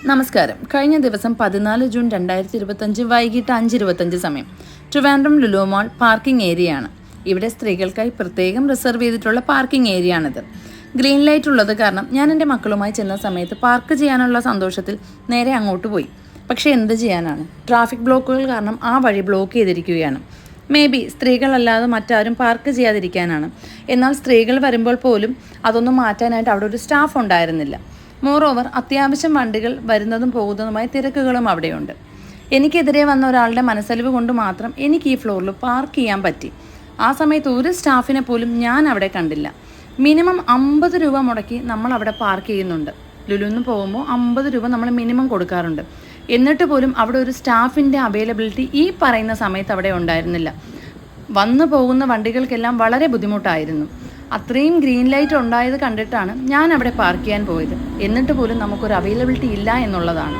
നമസ്കാരം. കഴിഞ്ഞ ദിവസം 14 ജൂൺ 2025 വൈകിട്ട് 5:25 സമയം ട്രിവാൻഡ്രം ലുലു മാൾ പാർക്കിംഗ് ഏരിയയാണ്. ഇവിടെ സ്ത്രീകൾക്കായി പ്രത്യേകം റിസർവ് ചെയ്തിട്ടുള്ള പാർക്കിംഗ് ഏരിയയാണിത്. ഗ്രീൻ ലൈറ്റ് ഉള്ളത് കാരണം ഞാൻ എൻ്റെ മക്കളുമായി ചെന്ന സമയത്ത് പാർക്ക് ചെയ്യാനുള്ള സന്തോഷത്തിൽ നേരെ അങ്ങോട്ട് പോയി. പക്ഷേ എന്ത് ചെയ്യാനാണ്, ട്രാഫിക് ബ്ലോക്കുകൾ കാരണം ആ വഴി ബ്ലോക്ക് ചെയ്തിരിക്കുകയാണ്. മേ ബി സ്ത്രീകളല്ലാതെ മറ്റാരും പാർക്ക് ചെയ്യാതിരിക്കാനാണ്. എന്നാൽ സ്ത്രീകൾ വരുമ്പോൾ പോലും അതൊന്നും മാറ്റാനായിട്ട് അവിടെ ഒരു സ്റ്റാഫ് ഉണ്ടായിരുന്നില്ല. മോറോവർ അത്യാവശ്യം വണ്ടികൾ വരുന്നതും പോകുന്നതുമായ തിരക്കുകളും അവിടെയുണ്ട്. എനിക്കെതിരെ വന്ന ഒരാളുടെ മനസ്സലിവ് കൊണ്ട് മാത്രം എനിക്ക് ഈ ഫ്ലോറിൽ പാർക്ക് ചെയ്യാൻ പറ്റി. ആ സമയത്ത് ഒരു സ്റ്റാഫിനെ പോലും ഞാൻ അവിടെ കണ്ടില്ല. മിനിമം 50 രൂപ മുടക്കി നമ്മൾ അവിടെ പാർക്ക് ചെയ്യുന്നുണ്ട്. ലുലുന്ന് പോകുമ്പോൾ 50 രൂപ നമ്മൾ മിനിമം കൊടുക്കാറുണ്ട്. എന്നിട്ട് പോലും അവിടെ ഒരു സ്റ്റാഫിൻ്റെ അവൈലബിലിറ്റി ഈ പറയുന്ന സമയത്ത് അവിടെ ഉണ്ടായിരുന്നില്ല. വന്നു പോകുന്ന വണ്ടികൾക്കെല്ലാം വളരെ ബുദ്ധിമുട്ടായിരുന്നു. അത്രയും ഗ്രീൻ ലൈറ്റ് ഉണ്ടായത് കണ്ടിട്ടാണ് ഞാൻ അവിടെ പാർക്ക് ചെയ്യാൻ പോയത്. എന്നിട്ട് പോലും നമുക്കൊരു അവൈലബിലിറ്റി ഇല്ല എന്നുള്ളതാണ്.